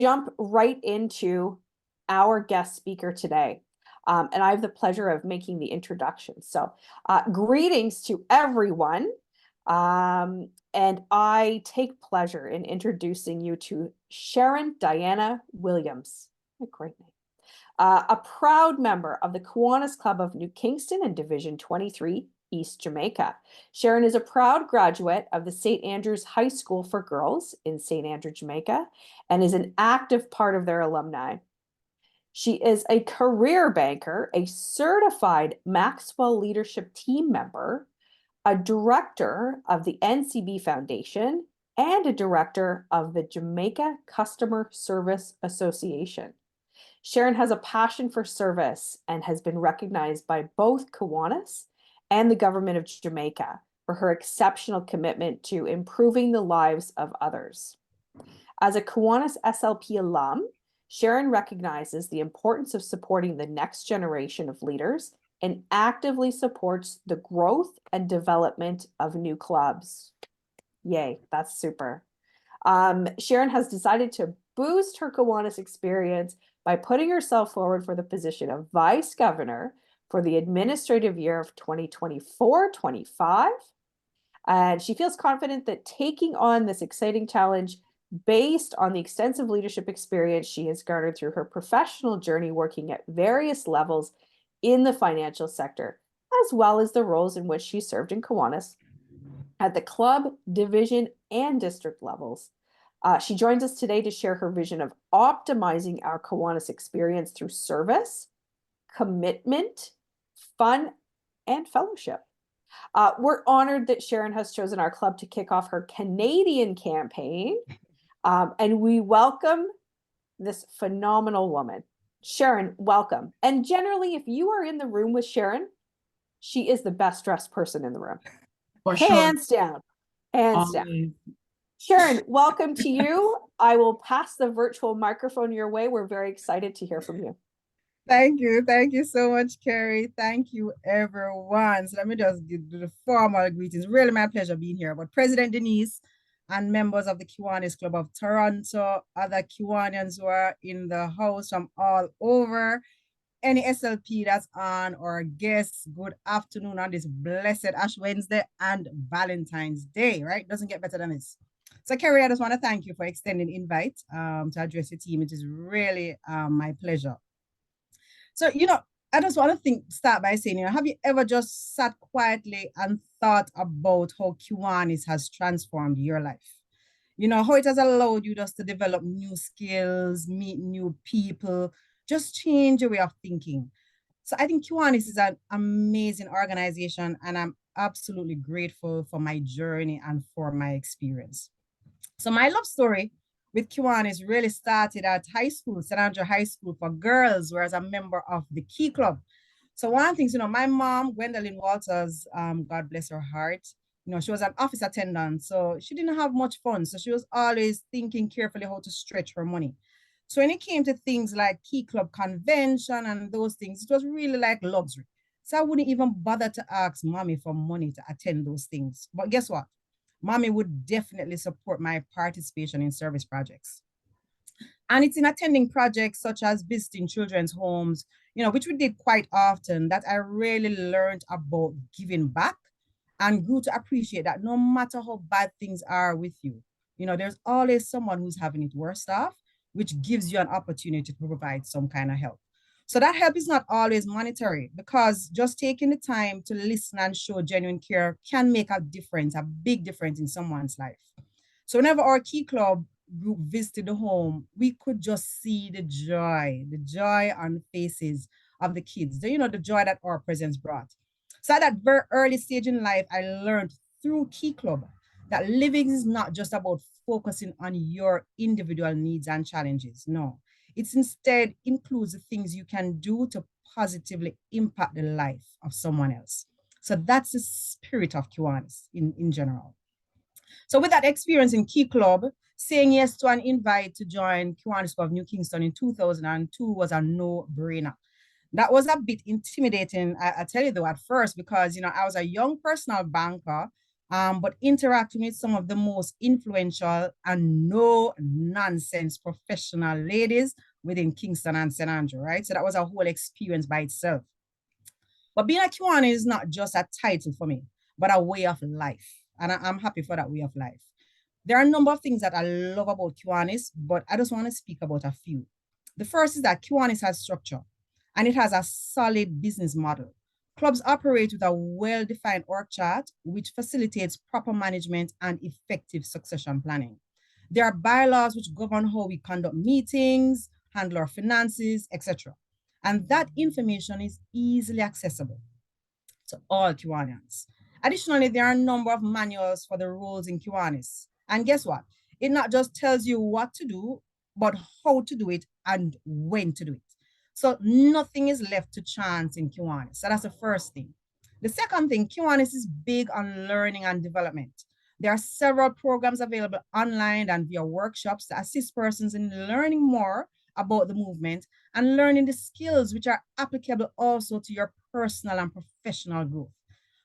jump right into our guest speaker today. And I have the pleasure of making the introduction. So, greetings to everyone. And I take pleasure in introducing you to Sharon Diana Williams. A great name. A proud member of the Kiwanis Club of New Kingston in Division 23, East Jamaica. Sharon is a proud graduate of the St. Andrews High School for Girls in St. Andrew, Jamaica, and is an active part of their alumni. She is a career banker, a certified Maxwell Leadership Team member, a director of the NCB Foundation, and a director of the Jamaica Customer Service Association. Sharon has a passion for service and has been recognized by both Kiwanis and the government of Jamaica for her exceptional commitment to improving the lives of others. As a Kiwanis SLP alum, Sharon recognizes the importance of supporting the next generation of leaders and actively supports the growth and development of new clubs. Yay, that's super. Sharon has decided to boost her Kiwanis experience by putting herself forward for the position of Vice Governor for the administrative year of 2024-25. And she feels confident that taking on this exciting challenge based on the extensive leadership experience she has garnered through her professional journey working at various levels in the financial sector, as well as the roles in which she served in Kiwanis at the club, division, and district levels. She joins us today to share her vision of optimizing our Kiwanis experience through service, commitment, fun, and fellowship. We're honored that Sharon has chosen our club to kick off her Canadian campaign, and we welcome this phenomenal woman. Sharon, welcome. And generally, if you are in the room with Sharon, she is the best dressed person in the room. For sure. Hands down. Hands down. Sharon, welcome to you. I will pass the virtual microphone your way. We're very excited to hear from you. Thank you. Thank you so much, Carrie. Thank you, everyone. So let me just give the formal greetings. Really my pleasure being here. But President Denise and members of the Kiwanis Club of Toronto, other Kiwanians who are in the house from all over, any SLP that's on, or guests, good afternoon on this blessed Ash Wednesday and Valentine's Day, right? Doesn't get better than this. So Carrie, I just want to thank you for extending the invite to address your team. It is really my pleasure. So, I just want to start by saying, have you ever just sat quietly and thought about how Kiwanis has transformed your life? How it has allowed you just to develop new skills, meet new people, just change your way of thinking. So I think Kiwanis is an amazing organization, and I'm absolutely grateful for my journey and for my experience. So my love story with Kiwanis really started at high school, St. Andrew High School for girls, where I was a member of the Key Club. So one of the things, my mom, Gwendolyn Walters, God bless her heart, she was an office attendant, so she didn't have much fun. So she was always thinking carefully how to stretch her money. So when it came to things like Key Club convention and those things, it was really like luxury. So I wouldn't even bother to ask mommy for money to attend those things. But guess what? Mommy would definitely support my participation in service projects. And it's in attending projects such as visiting children's homes, which we did quite often, that I really learned about giving back and grew to appreciate that no matter how bad things are with you, there's always someone who's having it worse off, which gives you an opportunity to provide some kind of help. So that help is not always monetary, because just taking the time to listen and show genuine care can make a difference, a big difference in someone's life. So whenever our Key Club group visited the home, we could just see the joy on the faces of the kids, the joy that our presence brought. So at that very early stage in life, I learned through Key Club that living is not just about focusing on your individual needs and challenges. No, it instead includes the things you can do to positively impact the life of someone else. So that's the spirit of Kiwanis in general. So with that experience in Key Club, saying yes to an invite to join Kiwanis Club of New Kingston in 2002 was a no-brainer. That was a bit intimidating, I tell you though, at first, because, I was a young personal banker but interacting with some of the most influential and no nonsense professional ladies within Kingston and St. Andrew, right? So that was a whole experience by itself. But being a Kiwani is not just a title for me, but a way of life. And I'm happy for that way of life. There are a number of things that I love about Kiwanis, but I just want to speak about a few. The first is that Kiwanis has structure and it has a solid business model. Clubs operate with a well-defined org chart, which facilitates proper management and effective succession planning. There are bylaws which govern how we conduct meetings, handle our finances, etc. And that information is easily accessible to all Kiwanians. Additionally, there are a number of manuals for the roles in Kiwanis. And guess what? It not just tells you what to do, but how to do it and when to do it. So nothing is left to chance in Kiwanis. So that's the first thing. The second thing, Kiwanis is big on learning and development. There are several programs available online and via workshops to assist persons in learning more about the movement and learning the skills which are applicable also to your personal and professional growth.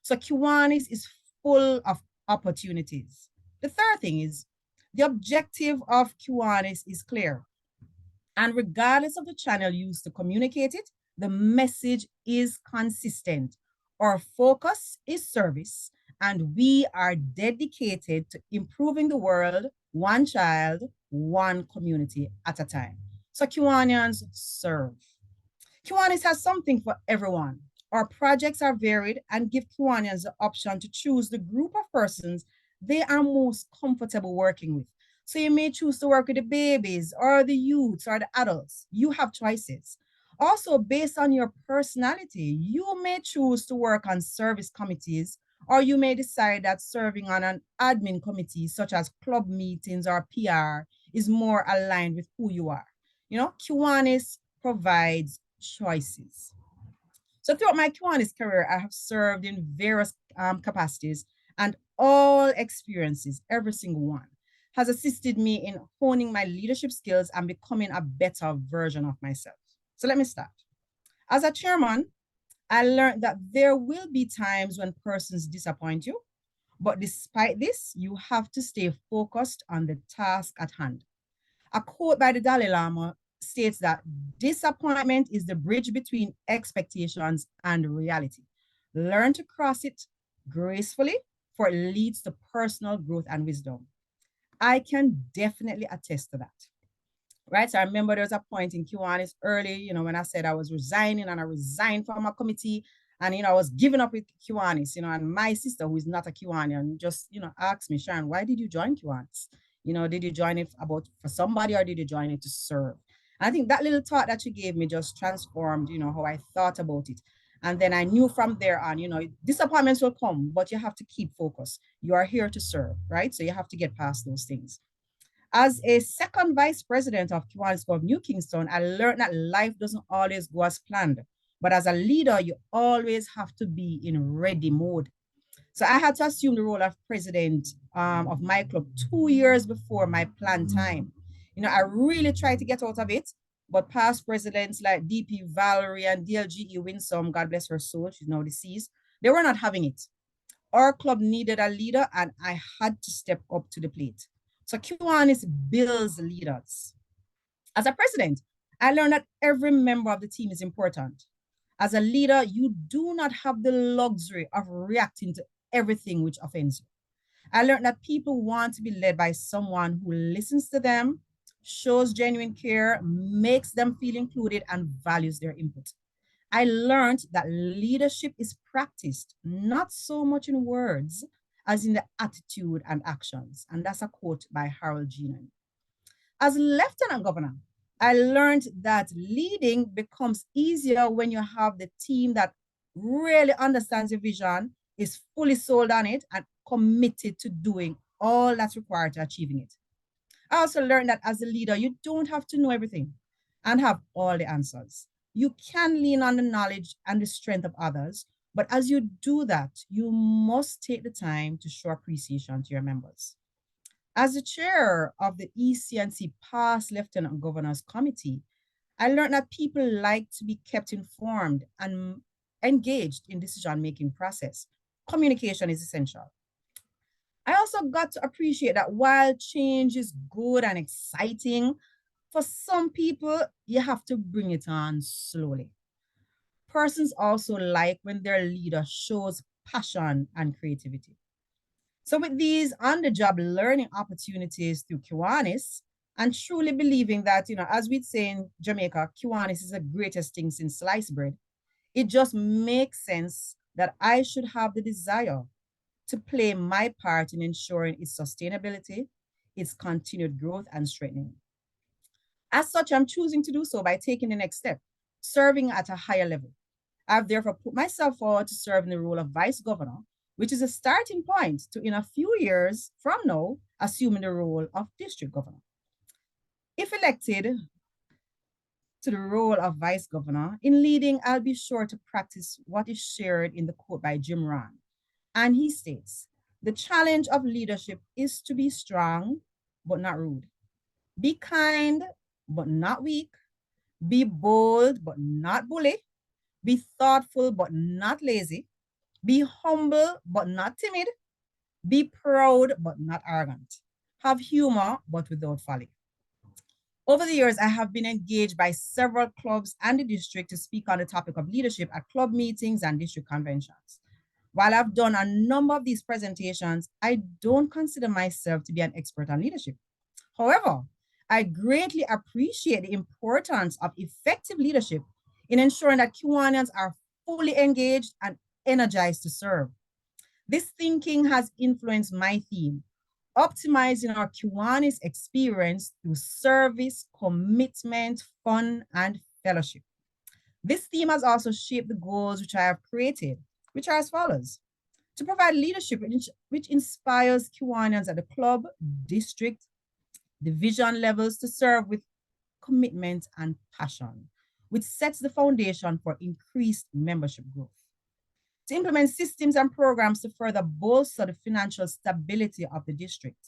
So Kiwanis is full of opportunities. The third thing is the objective of Kiwanis is clear. And regardless of the channel used to communicate it, the message is consistent. Our focus is service, and we are dedicated to improving the world, one child, one community at a time. So Kiwanians serve. Kiwanis has something for everyone. Our projects are varied and give Kiwanians the option to choose the group of persons they are most comfortable working with. So you may choose to work with the babies or the youths or the adults. You have choices. Also, based on your personality, you may choose to work on service committees, or you may decide that serving on an admin committee, such as club meetings or PR, is more aligned with who you are. You know, Kiwanis provides choices. So throughout my Kiwanis career, I have served in various capacities, and all experiences, every single one, has assisted me in honing my leadership skills and becoming a better version of myself. So let me start. As a chairman, I learned that there will be times when persons disappoint you, but despite this, you have to stay focused on the task at hand. A quote by the Dalai Lama states that disappointment is the bridge between expectations and reality. Learn to cross it gracefully, for it leads to personal growth and wisdom. I can definitely attest to that. Right. So I remember there was a point in Kiwanis early, when I said I was resigning, and I resigned from a committee, and, I was giving up with Kiwanis, and my sister, who is not a Kiwanian, just, asked me, Sharon, why did you join Kiwanis? Did you join it for somebody, or did you join it to serve? And I think that little thought that she gave me just transformed, how I thought about it. And then I knew from there on, disappointments will come, but you have to keep focus. You are here to serve, right? So you have to get past those things. As a second vice president of Kiwanis Club of New Kingston, I learned that life doesn't always go as planned. But as a leader, you always have to be in ready mode. So I had to assume the role of president of my club 2 years before my planned time. I really tried to get out of it, but past presidents like DP Valerie and DLGE Winsome, God bless her soul, she's now deceased, they were not having it. Our club needed a leader, and I had to step up to the plate. So Kiwanis builds leaders. As a president, I learned that every member of the team is important. As a leader, you do not have the luxury of reacting to everything which offends you. I learned that people want to be led by someone who listens to them, shows genuine care, makes them feel included, and values their input. I learned that leadership is practiced, not so much in words as in the attitude and actions. And that's a quote by Harold Geenan. As Lieutenant Governor, I learned that leading becomes easier when you have the team that really understands your vision, is fully sold on it, and committed to doing all that's required to achieving it. I also learned that as a leader, you don't have to know everything and have all the answers. You can lean on the knowledge and the strength of others, but as you do that, you must take the time to show appreciation to your members. As the chair of the EC&C Past Lieutenant Governors Committee, I learned that people like to be kept informed and engaged in decision-making process. Communication is essential. I also got to appreciate that while change is good and exciting, for some people, you have to bring it on slowly. Persons also like when their leader shows passion and creativity. So, with these on the job learning opportunities through Kiwanis, and truly believing that, as we'd say in Jamaica, Kiwanis is the greatest thing since sliced bread, it just makes sense that I should have the desire to play my part in ensuring its sustainability, its continued growth, and strengthening. As such, I'm choosing to do so by taking the next step, serving at a higher level. I've therefore put myself forward to serve in the role of Vice Governor, which is a starting point to, in a few years from now, assuming the role of District Governor. If elected to the role of Vice Governor, in leading, I'll be sure to practice what is shared in the quote by Jim Rohn. And he states, the challenge of leadership is to be strong, but not rude. Be kind, but not weak. Be bold, but not bully. Be thoughtful, but not lazy. Be humble, but not timid. Be proud, but not arrogant. Have humor, but without folly. Over the years, I have been engaged by several clubs and the district to speak on the topic of leadership at club meetings and district conventions. While I've done a number of these presentations, I don't consider myself to be an expert on leadership. However, I greatly appreciate the importance of effective leadership in ensuring that Kiwanians are fully engaged and energized to serve. This thinking has influenced my theme, optimizing our Kiwanis experience through service, commitment, fun, and fellowship. This theme has also shaped the goals which I have created, which are as follows: to provide leadership which inspires Kiwanians at the club, district, division levels to serve with commitment and passion, which sets the foundation for increased membership growth. To implement systems and programs to further bolster the financial stability of the district.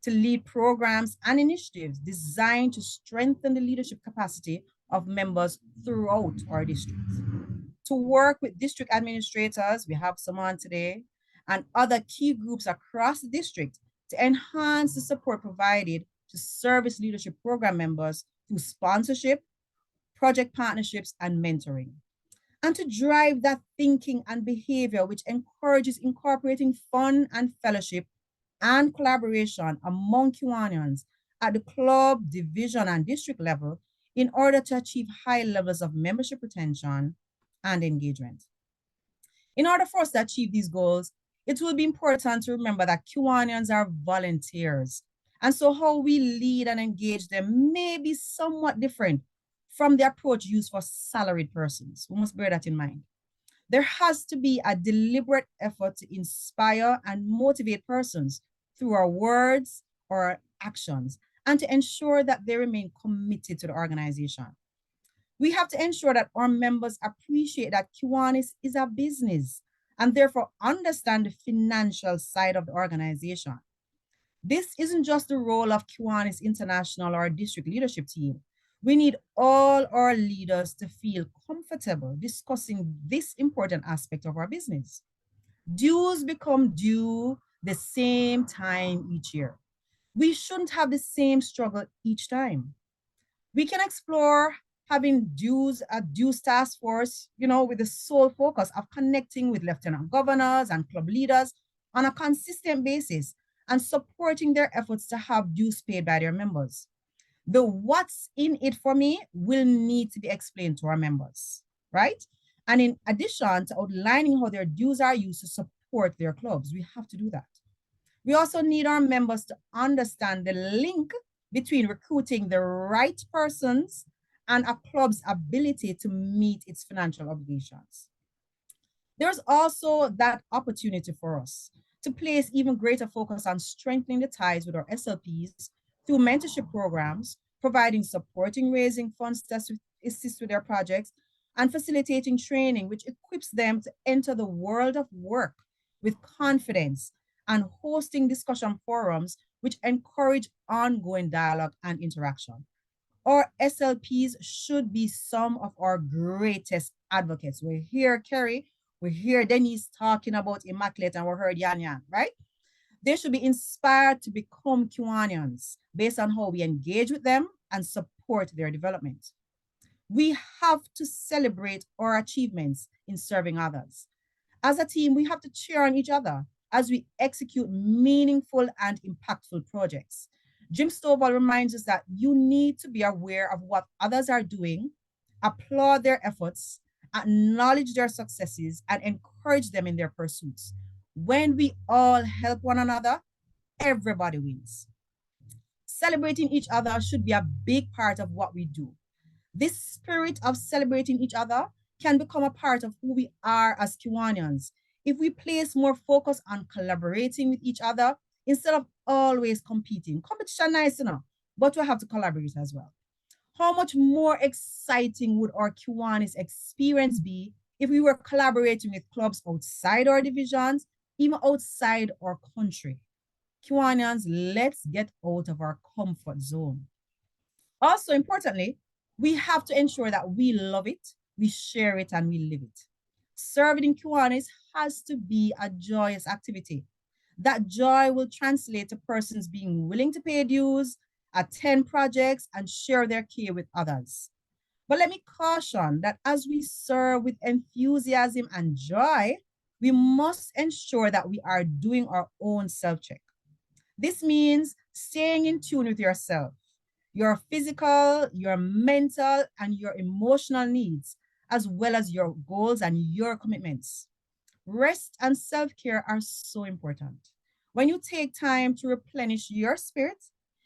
To lead programs and initiatives designed to strengthen the leadership capacity of members throughout our district. To work with district administrators, we have some on today, and other key groups across the district to enhance the support provided to service leadership program members through sponsorship, project partnerships, and mentoring. And to drive that thinking and behavior which encourages incorporating fun and fellowship and collaboration among Kiwanians at the club, division, and district level in order to achieve high levels of membership retention and engagement. In order for us to achieve these goals, it will be important to remember that Kiwanians are volunteers. And so how we lead and engage them may be somewhat different from the approach used for salaried persons. We must bear that in mind. There has to be a deliberate effort to inspire and motivate persons through our words or our actions, and to ensure that they remain committed to the organization. We have to ensure that our members appreciate that Kiwanis is a business and therefore understand the financial side of the organization. This isn't just the role of Kiwanis International or district leadership team. We need all our leaders to feel comfortable discussing this important aspect of our business. Dues become due the same time each year. We shouldn't have the same struggle each time. We can explore having a dues task force, with the sole focus of connecting with lieutenant governors and club leaders on a consistent basis and supporting their efforts to have dues paid by their members. The what's in it for me will need to be explained to our members, right? And in addition to outlining how their dues are used to support their clubs, we have to do that. We also need our members to understand the link between recruiting the right persons and a club's ability to meet its financial obligations. There's also that opportunity for us to place even greater focus on strengthening the ties with our SLPs through mentorship programs, providing supporting raising funds to assist with their projects, and facilitating training which equips them to enter the world of work with confidence, and hosting discussion forums which encourage ongoing dialogue and interaction. Our SLPs should be some of our greatest advocates. We hear Kerry, we hear Denise talking about Immaculate, and we heard Yan Yan, right? They should be inspired to become Kiwanians based on how we engage with them and support their development. We have to celebrate our achievements in serving others. As a team, we have to cheer on each other as we execute meaningful and impactful projects. Jim Stovall reminds us that you need to be aware of what others are doing, applaud their efforts, acknowledge their successes, and encourage them in their pursuits. When we all help one another, everybody wins. Celebrating each other should be a big part of what we do. This spirit of celebrating each other can become a part of who we are as Kiwanians if we place more focus on collaborating with each other instead of always competing. Competition nice enough, but we have to collaborate as well. How much more exciting would our Kiwanis experience be if we were collaborating with clubs outside our divisions, even outside our country? Kiwanians, let's get out of our comfort zone. Also, importantly, we have to ensure that we love it, we share it, and we live it. Serving in Kiwanis has to be a joyous activity. That joy will translate to persons being willing to pay dues, attend projects, and share their care with others. But let me caution that as we serve with enthusiasm and joy, we must ensure that we are doing our own self-check. This means staying in tune with yourself, your physical, your mental, and your emotional needs, as well as your goals and your commitments. Rest and self-care are so important. When you take time to replenish your spirit,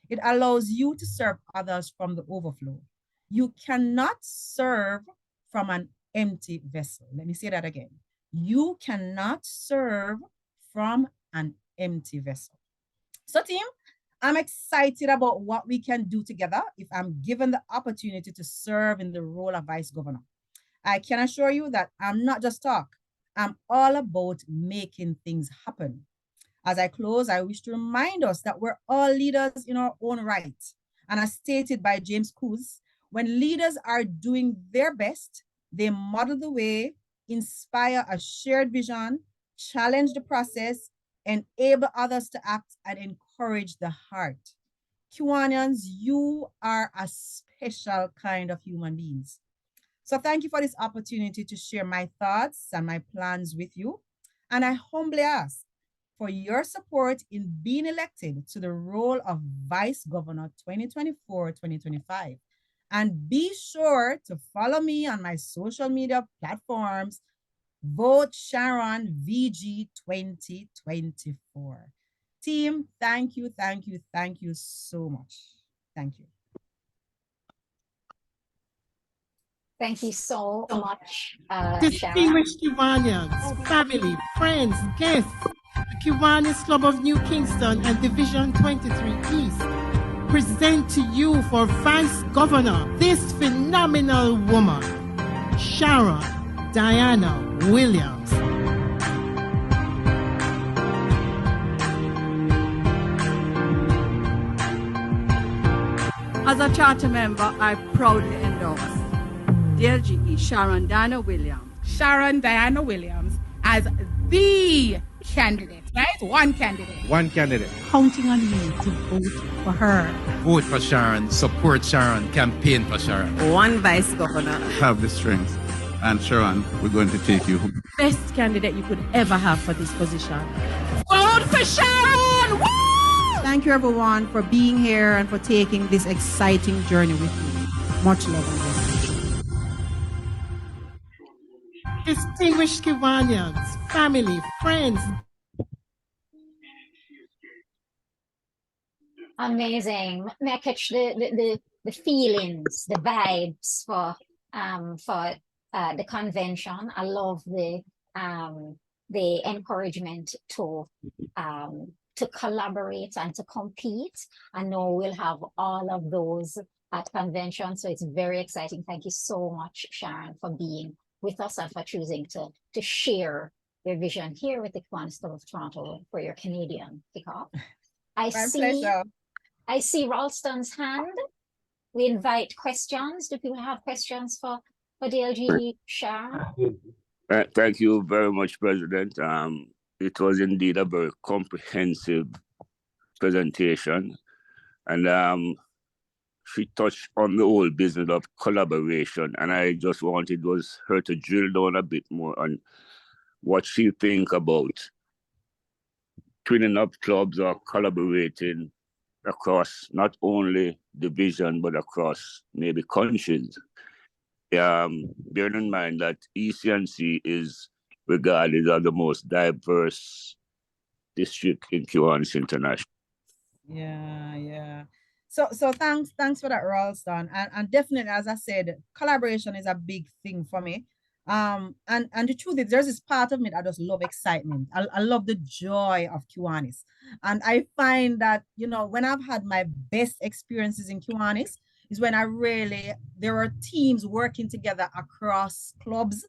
it allows you to serve others from the overflow. You cannot serve from an empty vessel. Let me say that again. You cannot serve from an empty vessel. So team, I'm excited about what we can do together if I'm given the opportunity to serve in the role of Vice Governor. I can assure you that I'm not just talk. I'm all about making things happen. As I close, I wish to remind us that we're all leaders in our own right. And as stated by James Coos, when leaders are doing their best, they model the way, inspire a shared vision, challenge the process, enable others to act, and encourage the heart. Kiwanians, you are a special kind of human beings. So thank you for this opportunity to share my thoughts and my plans with you. And I humbly ask for your support in being elected to the role of Vice Governor 2024-2025. And be sure to follow me on my social media platforms. Vote Sharon VG 2024. Team, thank you so much. Thank you. Thank you so much, Sharon. Distinguished Kiwanians, family, friends, guests, the Kiwanis Club of New Kingston and Division 23 East present to you for Vice Governor this phenomenal woman, Sharon Diana Williams. As a charter member, I proudly endorse DLGE Sharon Diana Williams. Sharon Diana Williams as the candidate, right? One candidate. One candidate. Counting on me to vote for her. Vote for Sharon, support Sharon, campaign for Sharon. One Vice Governor. Have the strength. And Sharon, we're going to take you. Best candidate you could ever have for this position. Vote for Sharon! Woo! Thank you everyone for being here and for taking this exciting journey with me. Much love and blessings. Distinguished Kiwanians, family, friends. Amazing. May I catch the feelings, the vibes for the convention. I love the encouragement to collaborate and to compete. I know we'll have all of those at convention, so it's very exciting. Thank you so much, Sharon, for being with us and for choosing to share your vision here with the Kiwanis Club of Toronto for your Canadian kickoff. My pleasure. I see Ralston's hand. We invite questions. Do people have questions for DLGE Sharon? Thank you very much, President. it was indeed a very comprehensive presentation. And she touched on the whole business of collaboration. And I just wanted her to drill down a bit more on what she think about twinning up clubs or collaborating across not only division, but across maybe countries. Bearing in mind that EC&C is regarded as the most diverse district in Kiwanis International. Yeah. So thanks for that, Ralston. And definitely, as I said, collaboration is a big thing for me. And the truth is, there's this part of me that I just love excitement. I love the joy of Kiwanis. And I find that, when I've had my best experiences in Kiwanis is when there are teams working together across clubs,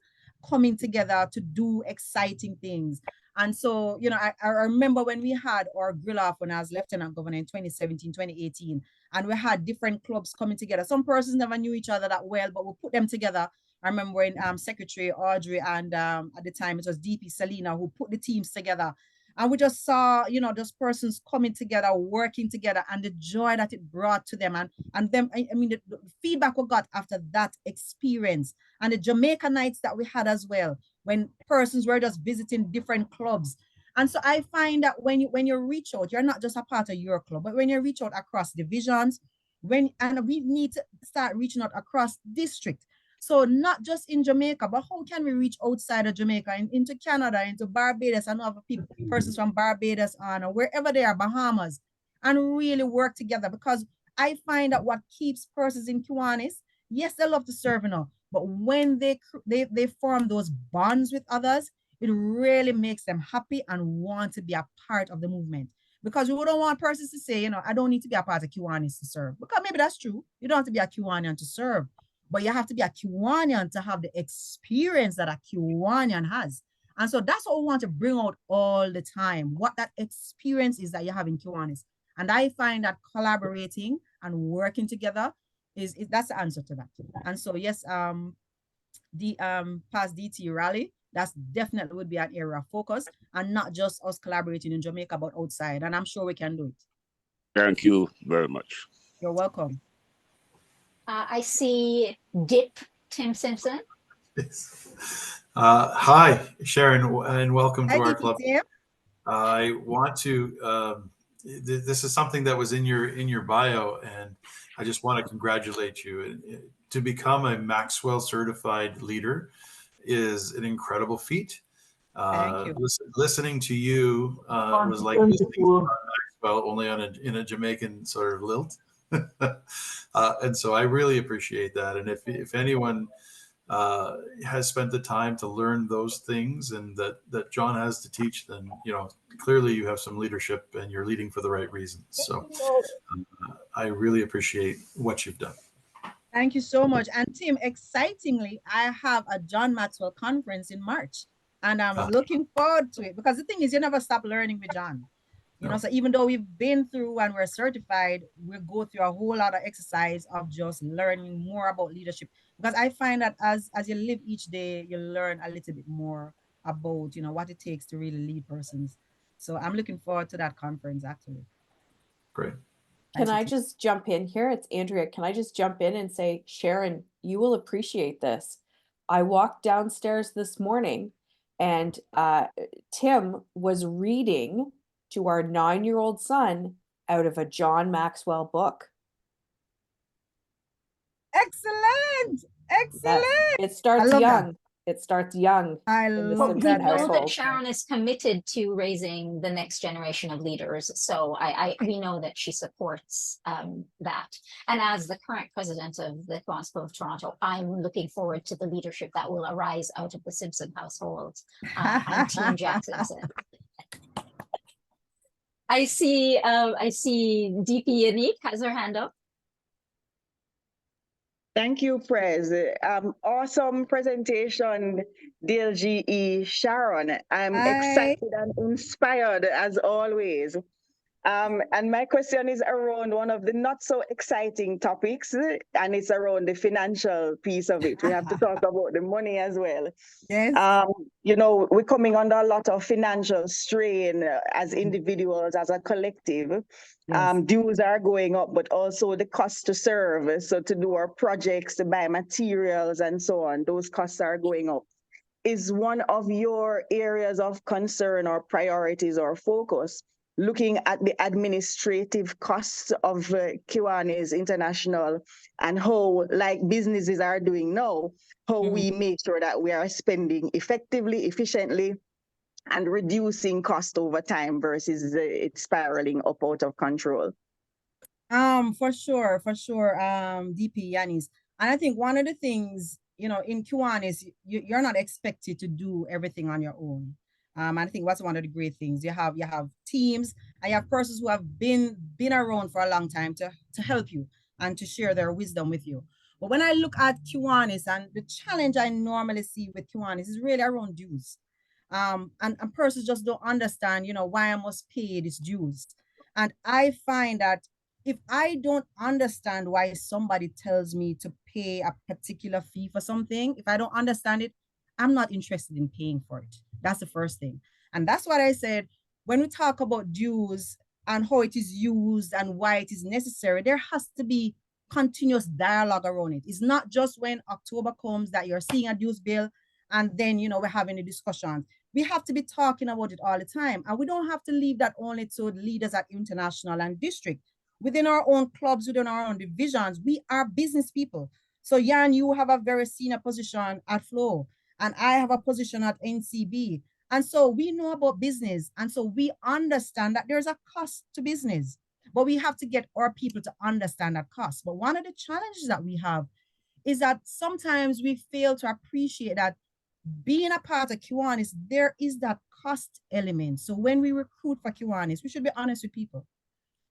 coming together to do exciting things. And so, I remember when we had our grill off when I was Lieutenant Governor in 2017, 2018, and we had different clubs coming together. Some persons never knew each other that well, but we put them together. I remember when Secretary Audrey and at the time it was DP Selena who put the teams together. And we just saw, those persons coming together, working together, and the joy that it brought to them. And them, the feedback we got after that experience and the Jamaica nights that we had as well, when persons were just visiting different clubs. And so I find that when you reach out, you're not just a part of your club, but when you reach out across divisions, and we need to start reaching out across district. So not just in Jamaica, but how can we reach outside of Jamaica, into Canada, into Barbados, and other persons from Barbados or wherever they are, Bahamas, and really work together? Because I find that what keeps persons in Kiwanis, yes, they love to serve, but when they form those bonds with others, it really makes them happy and want to be a part of the movement. Because we don't want persons to say, I don't need to be a part of Kiwanis to serve. Because maybe that's true. You don't have to be a Kiwanian to serve, but you have to be a Kiwanian to have the experience that a Kiwanian has. And so that's what we want to bring out all the time, what that experience is that you have in Kiwanis. And I find that collaborating and working together that's the answer to that. And so yes, the past DT rally, that's definitely would be an area of focus, and not just us collaborating in Jamaica, but outside. And I'm sure we can do it. Thank you very much. You're welcome. I see Dip Tim Simpson. Hi, Sharon, and welcome to our club. Tim. I want to. This is something that was in your bio, and I just want to congratulate you. To become a Maxwell certified leader is an incredible feat. Thank you. Listening to you was like listening to Maxwell, only in a Jamaican sort of lilt. And so I really appreciate that. And if anyone has spent the time to learn those things and that John has to teach, then clearly you have some leadership and you're leading for the right reasons. So I really appreciate what you've done. Thank you so much. And Tim, excitingly, I have a John Maxwell conference in March, and I'm looking forward to it, because the thing is, you never stop learning with John. So even though we've been through and we're certified, we go through a whole lot of exercise of just learning more about leadership. Because I find that as you live each day, you learn a little bit more about, what it takes to really lead persons. So I'm looking forward to that conference, actually. Great. Can I just jump in here? It's Andrea. Can I just jump in and say, Sharon, you will appreciate this. I walked downstairs this morning and Tim was reading to our 9-year-old son out of a John Maxwell book. Excellent. Excellent. Yes. It starts young. That. It starts young. I love that. We know that Sharon is committed to raising the next generation of leaders. So we know that she supports that. And as the current president of the Kiwanis Club of Toronto, I'm looking forward to the leadership that will arise out of the Simpson household and Team Jackson. I see DP Yannick has her hand up. Thank you, Prez. Awesome presentation, DLGE Sharon. I'm excited and inspired as always. And my question is around one of the not so exciting topics, and it's around the financial piece of it. We have to talk about the money as well. Yes. You know, we're coming under a lot of financial strain as individuals, as a collective. Yes. Dues are going up, but also the cost to serve. So to do our projects, to buy materials and so on, those costs are going up. Is one of your areas of concern or priorities or focus looking at the administrative costs of Kiwanis International and how, like businesses are doing now, how we make sure that we are spending effectively, efficiently, and reducing cost over time versus it spiraling up out of control? For sure, DP Yanis. And I think one of the things, you know, in Kiwanis, you're not expected to do everything on your own. I think that's one of the great things. You have teams, and you have persons who have been around for a long time to help you and to share their wisdom with you. But when I look at Kiwanis, and the challenge I normally see with Kiwanis is really around dues. And persons just don't understand, you know, why I must pay these dues. And I find that if I don't understand why somebody tells me to pay a particular fee for something, if I don't understand it, I'm not interested in paying for it. That's the first thing. And that's what I said, when we talk about dues and how it is used and why it is necessary, there has to be continuous dialogue around it. It's not just when October comes that you're seeing a dues bill and then, you know, we're having a discussion. We have to be talking about it all the time. And we don't have to leave that only to leaders at international and district. Within our own clubs, within our own divisions, we are business people. So Jan, you have a very senior position at Flow, and I have a position at NCB. And so we know about business. And so we understand that there's a cost to business, but we have to get our people to understand that cost. But one of the challenges that we have is that sometimes we fail to appreciate that being a part of Kiwanis, there is that cost element. So when we recruit for Kiwanis, we should be honest with people.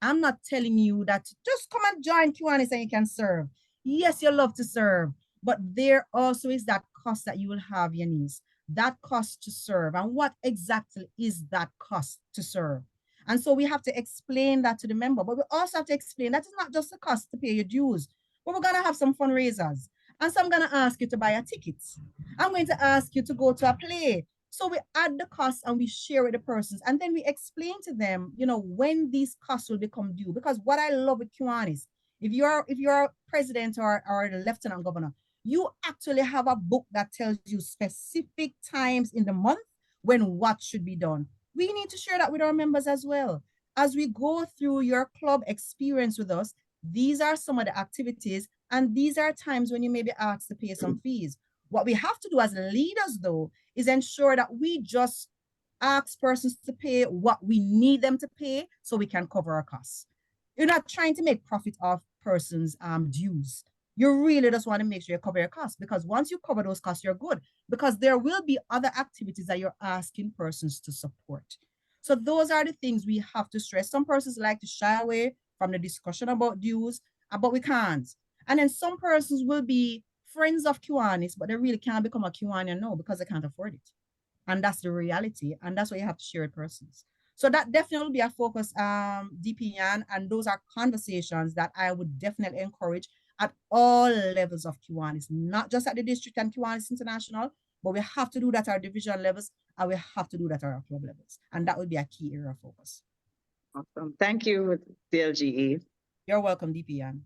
I'm not telling you that just come and join Kiwanis and you can serve. Yes, you love to serve, but there also is that cost that you will have, Yanis, that cost to serve. And what exactly is that cost to serve? And so we have to explain that to the member, but we also have to explain that it's not just the cost to pay your dues, but we're going to have some fundraisers. And so I'm going to ask you to buy a ticket. I'm going to ask you to go to a play. So we add the costs and we share with the persons, and then we explain to them, you know, when these costs will become due. Because what I love with Kiwanis, if you're president or the lieutenant governor, you actually have a book that tells you specific times in the month when what should be done. We need to share that with our members as well. As we go through your club experience with us, these are some of the activities, and these are times when you may be asked to pay some fees. What we have to do as leaders, though, is ensure that we just ask persons to pay what we need them to pay so we can cover our costs. You're not trying to make profit off persons' dues. You really just want to make sure you cover your costs, because once you cover those costs, you're good, because there will be other activities that you're asking persons to support. So those are the things we have to stress. Some persons like to shy away from the discussion about dues, but we can't. And then some persons will be friends of Kiwanis, but they really can't become a Kiwanian now because they can't afford it. And that's the reality. And that's why you have to share with persons. So that definitely will be a focus, DP Yan, and those are conversations that I would definitely encourage at all levels of Kiwanis, not just at the district and Kiwanis International, but we have to do that at our division levels, and we have to do that at our club levels. And that would be a key area of focus. Awesome. Thank you, DLGE. You're welcome, DP Yan.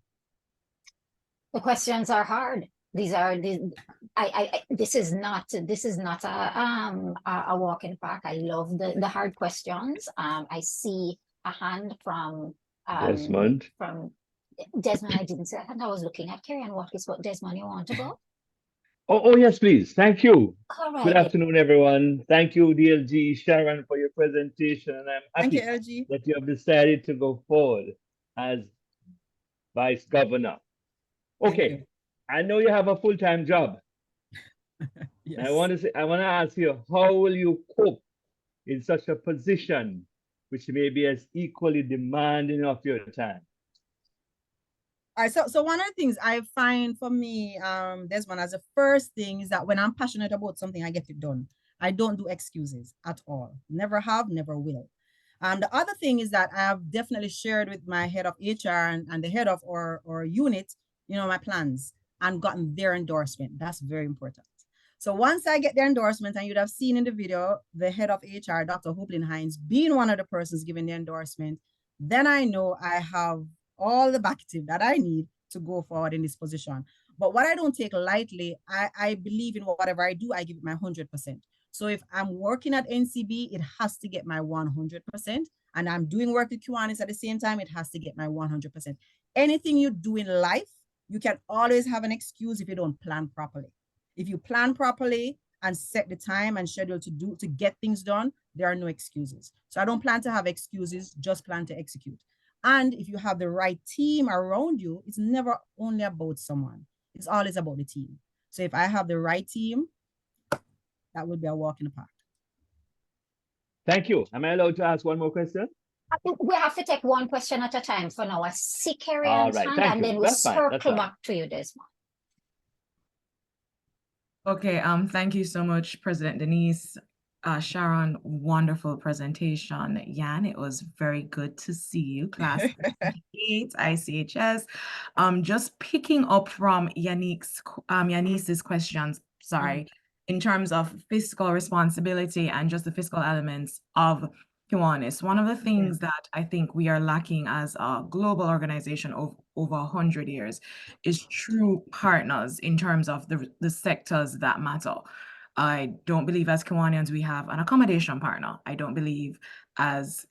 The questions are hard. This is not a walk in the park. I love the hard questions. I see a hand from Desmond. From Desmond. I didn't say that. I was looking at Carrie and Watkins, but Desmond, you want to go? Oh, yes, please. Thank you. All right. Good afternoon, everyone. Thank you, DLGE Sharon, for your presentation. And I'm happy that you have decided to go forward as Vice Governor. Okay, I know you have a full-time job. Yes. I want to ask you, how will you cope in such a position which may be as equally demanding of your time? All right, so one of the things I find for me, Desmond, as the first thing is that when I'm passionate about something, I get it done. I don't do excuses at all. Never have, never will. The other thing is that I have definitely shared with my head of HR and the head of our unit, my plans and gotten their endorsement. That's very important. So once I get their endorsement, and you'd have seen in the video, the head of HR, Dr. Hoplin Hines, being one of the persons giving the endorsement, then I know I have all the backing that I need to go forward in this position. But what I don't take lightly, I believe in whatever I do, I give it my 100%. So if I'm working at NCB, it has to get my 100%. And I'm doing work with Kiwanis at the same time, it has to get my 100%. Anything you do in life, you can always have an excuse if you don't plan properly. If you plan properly and set the time and schedule to get things done, there are no excuses. So I don't plan to have excuses, just plan to execute. And if you have the right team around you, it's never only about someone. It's always about the team. So if I have the right team, that would be a walk in the park. Thank you. Am I allowed to ask one more question? We have to take one question at a time for now. I see Carrie All right, and then we'll circle back to you, Desmond. Okay, thank you so much, President Denise. Sharon, wonderful presentation. Yan, it was very good to see you, class 8, ICHS. Just picking up from Yanis's questions, sorry, in terms of fiscal responsibility and just the fiscal elements of Kiwanis. One of the things that I think we are lacking as a global organization of over 100 years is true partners in terms of the sectors that matter. I don't believe as Kiwanians we have an accommodation partner. I don't believe as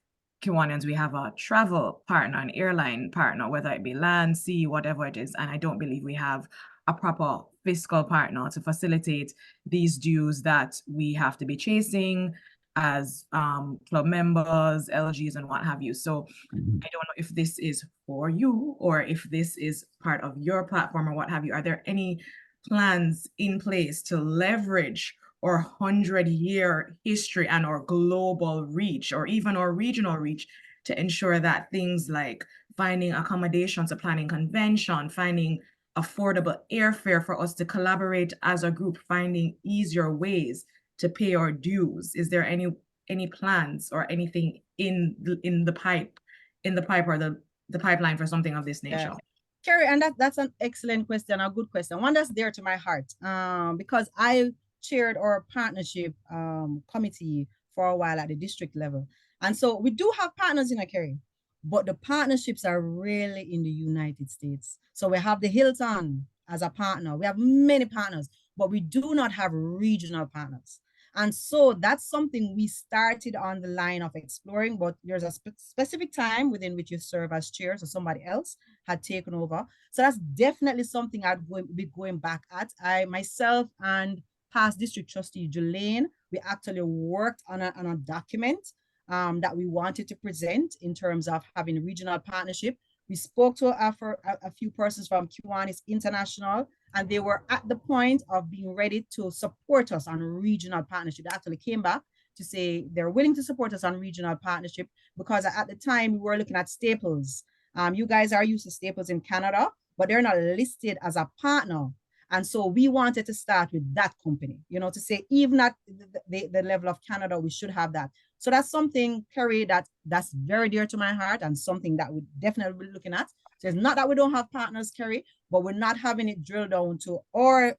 Kiwanians we have a travel partner, an airline partner, whether it be land, sea, whatever it is. And I don't believe we have a proper fiscal partner to facilitate these dues that we have to be chasing as club members, LGs, and what have you. So I don't know if this is for you or if this is part of your platform or what have you. Are there any plans in place to leverage our 100-year history and our global reach or even our regional reach to ensure that things like finding accommodation to planning convention, finding affordable airfare for us to collaborate as a group, finding easier ways to pay our dues? Is there any plans or anything in the pipe or the pipeline for something of this nature? Yeah. Carrie, and that's an excellent question, a good question, one that's dear to my heart, because I chaired our partnership committee for a while at the district level. And so we do have partners in Kerry, but the partnerships are really in the United States. So we have the Hilton as a partner. We have many partners, but we do not have regional partners. And so that's something we started on the line of exploring, but there's a specific time within which you serve as chair, so somebody else had taken over. So that's definitely something I'd be going back at. I myself and past district trustee Jolene, we actually worked on a document that we wanted to present in terms of having a regional partnership. We spoke to a few persons from Kiwanis International, and they were at the point of being ready to support us on regional partnership. They actually came back to say they're willing to support us on regional partnership because at the time we were looking at Staples. You guys are used to Staples in Canada, but they're not listed as a partner. And so we wanted to start with that company, to say even at the level of Canada, we should have that. So that's something, Kerry, that's very dear to my heart and something that we definitely be looking at. So it's not that we don't have partners, Kerry, but we're not having it drilled down to or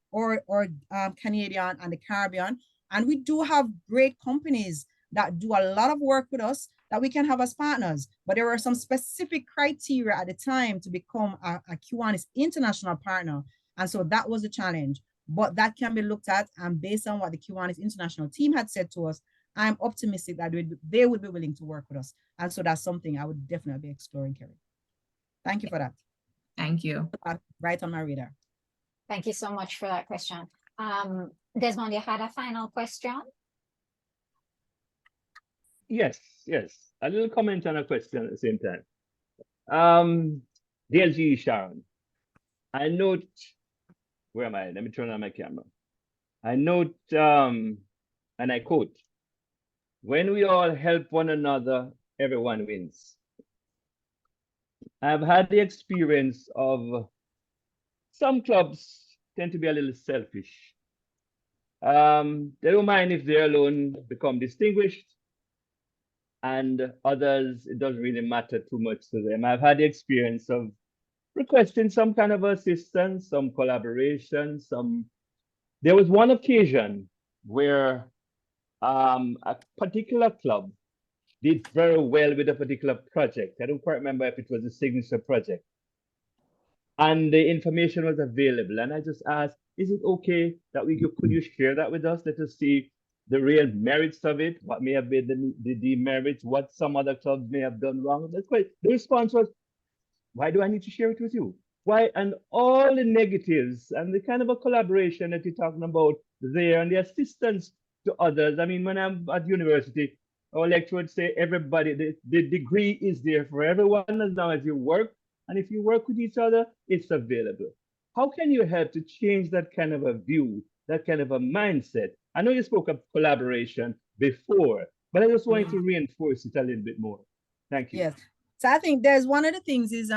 Canadian and the Caribbean. And we do have great companies that do a lot of work with us that we can have as partners. But there were some specific criteria at the time to become a Kiwanis international partner. And so that was a challenge, but that can be looked at. And based on what the Kiwanis international team had said to us, I'm optimistic that they would be willing to work with us. And so that's something I would definitely be exploring, Kerry. Thank you for that. Thank you. Right on my radar. Thank you so much for that question. Desmond, you had a final question? Yes. A little comment and a question at the same time. DLGE Sharon, I note, where am I? Let me turn on my camera. I note, and I quote, when we all help one another, everyone wins. I've had the experience of some clubs tend to be a little selfish. They don't mind if they alone become distinguished. and others, it doesn't really matter too much to them. I've had the experience of requesting some kind of assistance, some collaboration, There was one occasion where a particular club did very well with a particular project. I don't quite remember if it was a signature project. And the information was available. And I just asked, is it okay that could you share that with us? Let us see the real merits of it, what may have been the demerits, what some other clubs may have done wrong. The response was, why do I need to share it with you? Why? And all the negatives and the kind of a collaboration that you're talking about there and the assistance to others. I mean, when I'm at university, our lecturer would say, everybody, the degree is there for everyone as long as you work. And if you work with each other, it's available. How can you help to change that kind of a view, that kind of a mindset? I know you spoke of collaboration before, but I just wanted to reinforce it a little bit more. Thank you. Yes. So I think there's one of the things is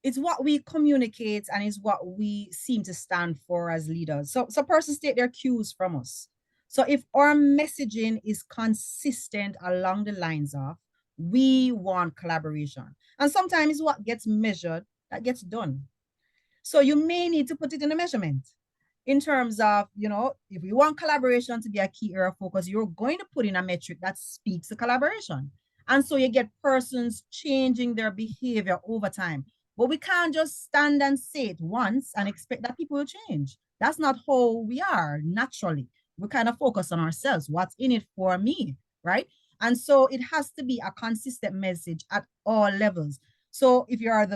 it's what we communicate and it's what we seem to stand for as leaders. So persons take their cues from us. So if our messaging is consistent along the lines of, we want collaboration. And sometimes what gets measured, that gets done. So you may need to put it in a measurement in terms of, if we want collaboration to be a key area of focus, you're going to put in a metric that speaks to collaboration. And so you get persons changing their behavior over time. But we can't just stand and say it once and expect that people will change. That's not how we are naturally. We kind of focus on ourselves. What's in it for me, right? And so it has to be a consistent message at all levels. So if you are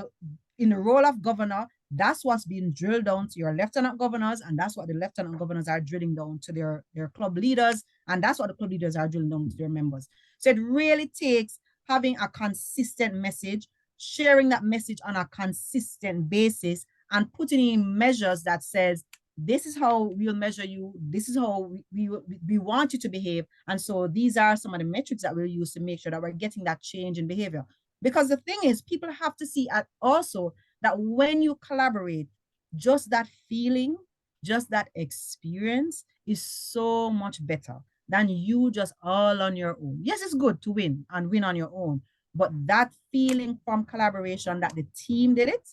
in the role of governor, that's what's being drilled down to your lieutenant governors, and that's what the lieutenant governors are drilling down to their club leaders, and that's what the club leaders are drilling down to their members. So it really takes having a consistent message, sharing that message on a consistent basis, and putting in measures that says, this is how we'll measure you, this is how we want you to behave, and so these are some of the metrics that we'll use to make sure that we're getting that change in behavior. Because the thing is, people have to see also that when you collaborate, just that feeling, just that experience is so much better than you just all on your own. Yes, it's good to win and win on your own, but that feeling from collaboration that the team did it,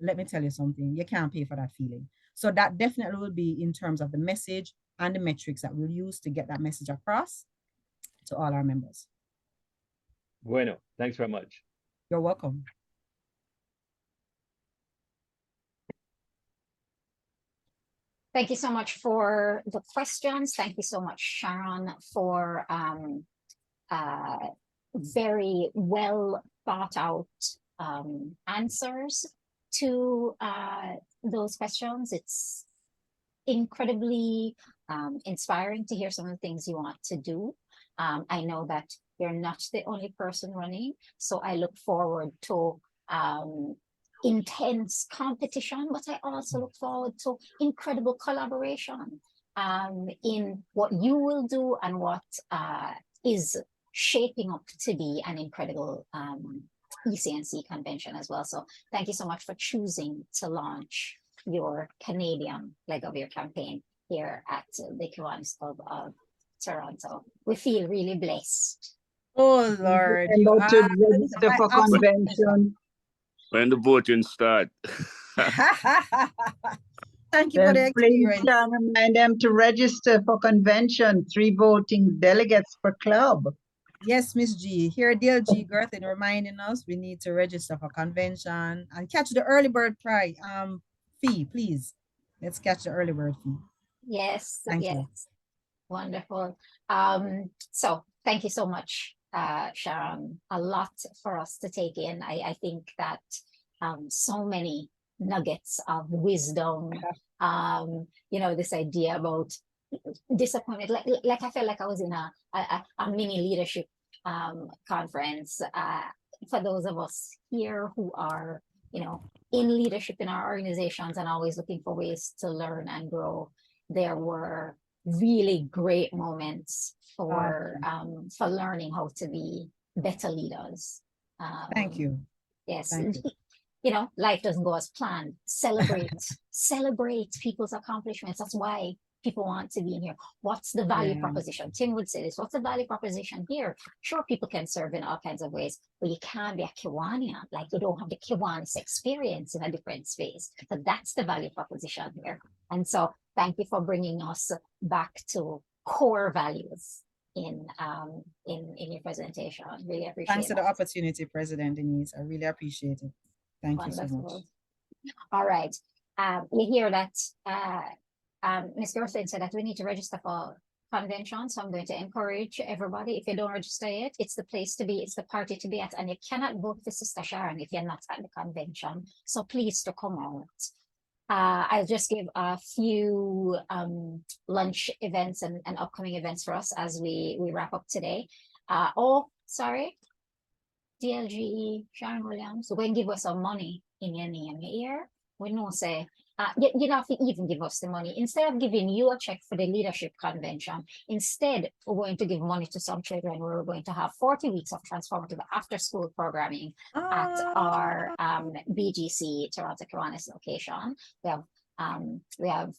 let me tell you something, you can't pay for that feeling. So that definitely will be in terms of the message and the metrics that we'll use to get that message across to all our members. Bueno, thanks very much. You're welcome. Thank you so much for the questions. Thank you so much, Sharon, for very well thought out answers to those questions. It's incredibly inspiring to hear some of the things you want to do. I know that you're not the only person running, so I look forward to intense competition, but I also look forward to incredible collaboration in what you will do and what is shaping up to be an incredible EC&C convention as well. So thank you so much for choosing to launch your Canadian leg of your campaign here at the Kiwanis Club of Toronto. We feel really blessed. Oh Lord, you about to register for convention. When the voting start. Thank you for the experience. Please remind them to register for convention. 3 voting delegates per club. Yes, Miss G. Here, DLGE Gerthin reminding us we need to register for convention and catch the early bird prize fee, please. Let's catch the early bird fee. Yes, Thank yes. you. Wonderful. So thank you so much, Sharon. A lot for us to take in. I think that so many nuggets of wisdom, this idea about disappointment. Like I felt like I was in a mini leadership conference. For those of us here who are, in leadership in our organizations and always looking for ways to learn and grow, there were really great moments for learning how to be better leaders. Thank you. Yes. Thank you. Life doesn't go as planned. Celebrate people's accomplishments. That's why People want to be in here. What's the value Yeah. proposition? Tim would say this. What's the value proposition here? Sure, people can serve in all kinds of ways, but you can't be a Kiwanian. Like, you don't have the Kiwanis experience in a different space. So that's the value proposition here. And so thank you for bringing us back to core values in your presentation. I really appreciate it. Thanks for the opportunity, President Denise. I really appreciate it. Thank you so much. All right. We hear that Ms. Gerstein said that we need to register for convention. So I'm going to encourage everybody, if you don't register yet, it's the place to be, it's the party to be at, and you cannot vote for Sister Sharon if you're not at the convention. So please to come out. I'll just give a few lunch events and upcoming events for us as we wrap up today. DLGE Sharon Williams, we're going to give us some money in your name. You hear? We know say, you don't have to even give us the money. Instead of giving you a check for the leadership convention, instead we're going to give money to some children. We're going to have 40 weeks of transformative after-school programming at our BGC Toronto Kiwanis location. We have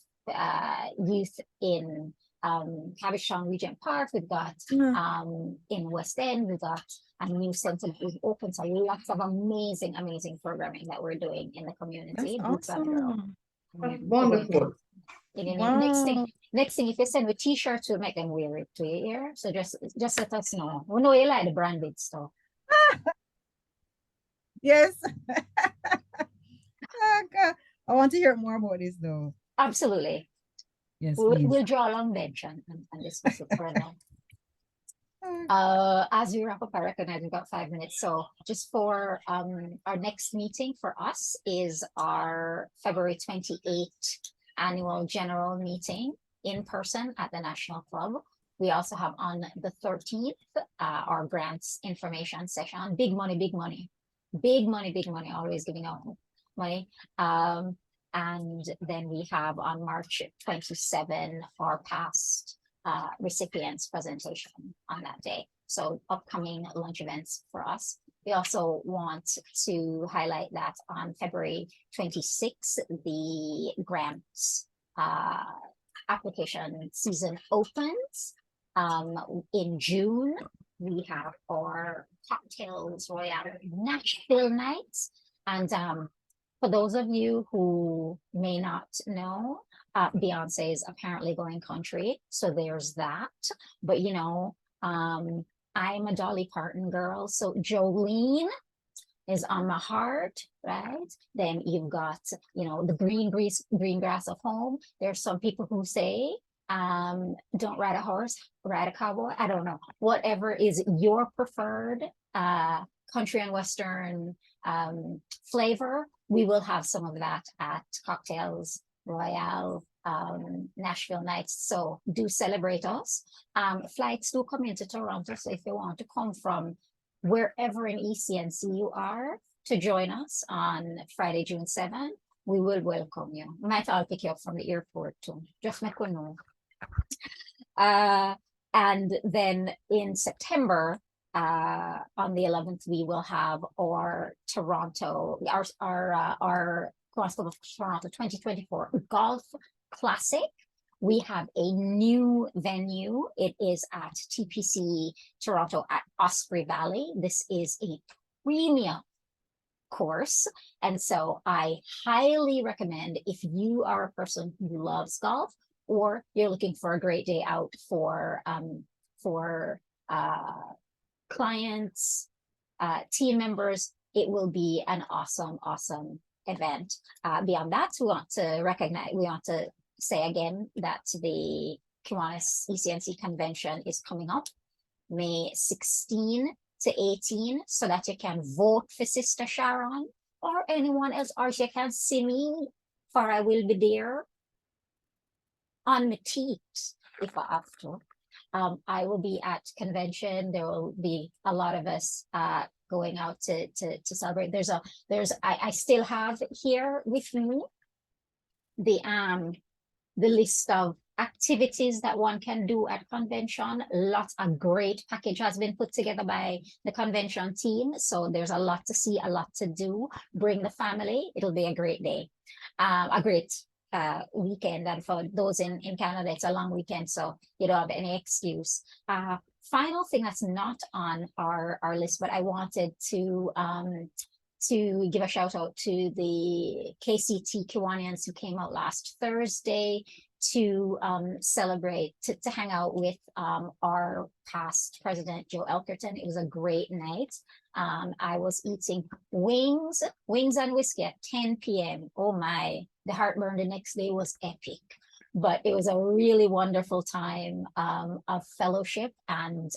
youth in Cabbagetown Regent Park. We've got in West End, we've got a new center that we've opened. So lots of amazing programming that we're doing in the community. That's awesome. Wonderful. Wow. Next thing, if you send with t-shirts, we'll make them wear it to your ear. So just let us know. We know you like the branded stuff. Yes. Oh, God. I want to hear more about this though. Absolutely. Yes, we'll draw a long bench and discuss it further. As we wrap up, I recognize we've got 5 minutes. So just for our next meeting for us is our February 28th annual general meeting in person at the National Club. We also have on the 13th our grants information session. Big money, always giving out money. And then we have on March 27 our past recipients presentation on that day. So upcoming lunch events for us. We also want to highlight that on February 26th, the grants application season opens. In June, we have our Cocktails Royale Nashville nights. And for those of you who may not know, Beyonce is apparently going country, so there's that. But you know, I'm a Dolly Parton girl, so Jolene is on my heart, right? Then you've got, you know, the green grass of home. There's some people who say, don't ride a horse, ride a cowboy. I don't know. Whatever is your preferred country and Western flavor, we will have some of that at Cocktails Royale Nashville nights. So do celebrate us. Flights do come into Toronto. So if you want to come from wherever in EC&C you are to join us on Friday, June 7th, we will welcome you. We might all pick you up from the airport too. Just make one know. And then in September, on the 11th, we will have our Toronto, our Kiwanis Club of Toronto 2024 Golf Classic. We have a new venue. It is at TPC Toronto at Osprey Valley. This is a premium course. And so I highly recommend, if you are a person who loves golf or you're looking for a great day out for clients, team members, it will be an awesome event. Beyond that, we want to say again that the Kiwanis EC&C convention is coming up May 16 to 18, so that you can vote for Sister Sharon or anyone else, or you can see me, for I will be there on my teeth if I have to. I will be at convention. There will be a lot of us going out to celebrate. I still have here with me the list of activities that one can do at convention. A great package has been put together by the convention team. So there's a lot to see, a lot to do. Bring the family. It'll be a great day. A great weekend, and for those in Canada, it's a long weekend, so you don't have any excuse. Final thing that's not on our list, but I wanted to give a shout out to the KCT Kiwanians who came out last Thursday to celebrate, to hang out with our past president, Joe Elkerton. It was a great night. I was eating wings and whiskey at 10 p.m. Oh my, the heartburn the next day was epic. But it was a really wonderful time of fellowship, and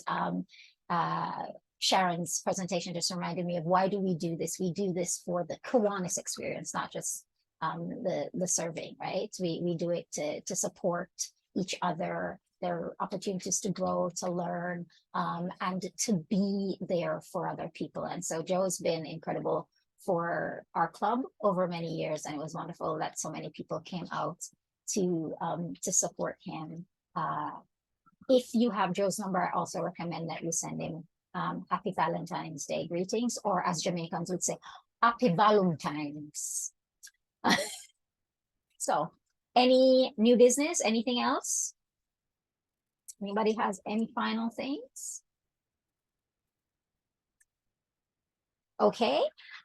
Sharon's presentation just reminded me of why do we do this? We do this for the Kiwanis experience, not just the serving, right? We do it to support each other, their opportunities to grow, to learn, and to be there for other people. And so Joe's been incredible for our club over many years, and it was wonderful that so many people came out to support him. If you have Joe's number, I also recommend that you send him Happy Valentine's Day greetings, or as Jamaicans would say, Happy Valentine's. So, any new business, anything else? Anybody has any final things? Okay.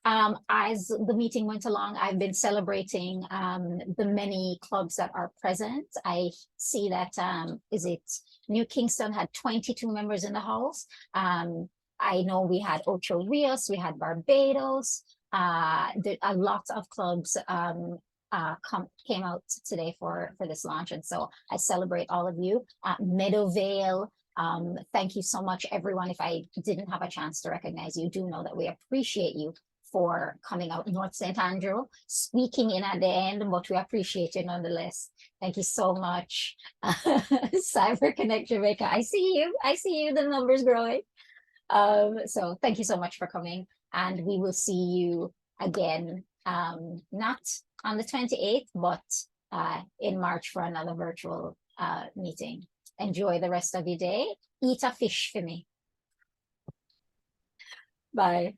As the meeting went along, I've been celebrating the many clubs that are present. I see that is it New Kingston had 22 members in the house. I know we had Ocho Rios, we had Barbados. A lot of clubs came out today for this launch, and so I celebrate all of you. Meadowvale, thank you so much, everyone. If I didn't have a chance to recognize you, do know that we appreciate you for coming out. North St. Andrew, squeaking in at the end, but we appreciate you nonetheless. Thank you so much. Cyber Connect Jamaica, I see you, the numbers growing. So thank you so much for coming, and we will see you again, not on the 28th, but in March for another virtual meeting. Enjoy the rest of your day. Eat a fish for me. Bye.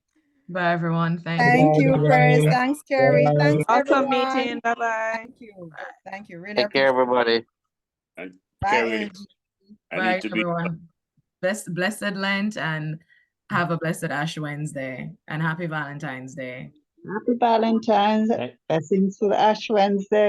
Bye, everyone. Thank you, Chris. Thanks, Carrie. Thanks, Awesome everyone. meeting. Bye-bye. Thank you. Thank you. Really Take care, everybody. Bye, Carrie, Bye, everyone. Blessed Lent, and have a blessed Ash Wednesday, and happy Valentine's Day. Happy Valentine's. Blessings for the Ash Wednesday.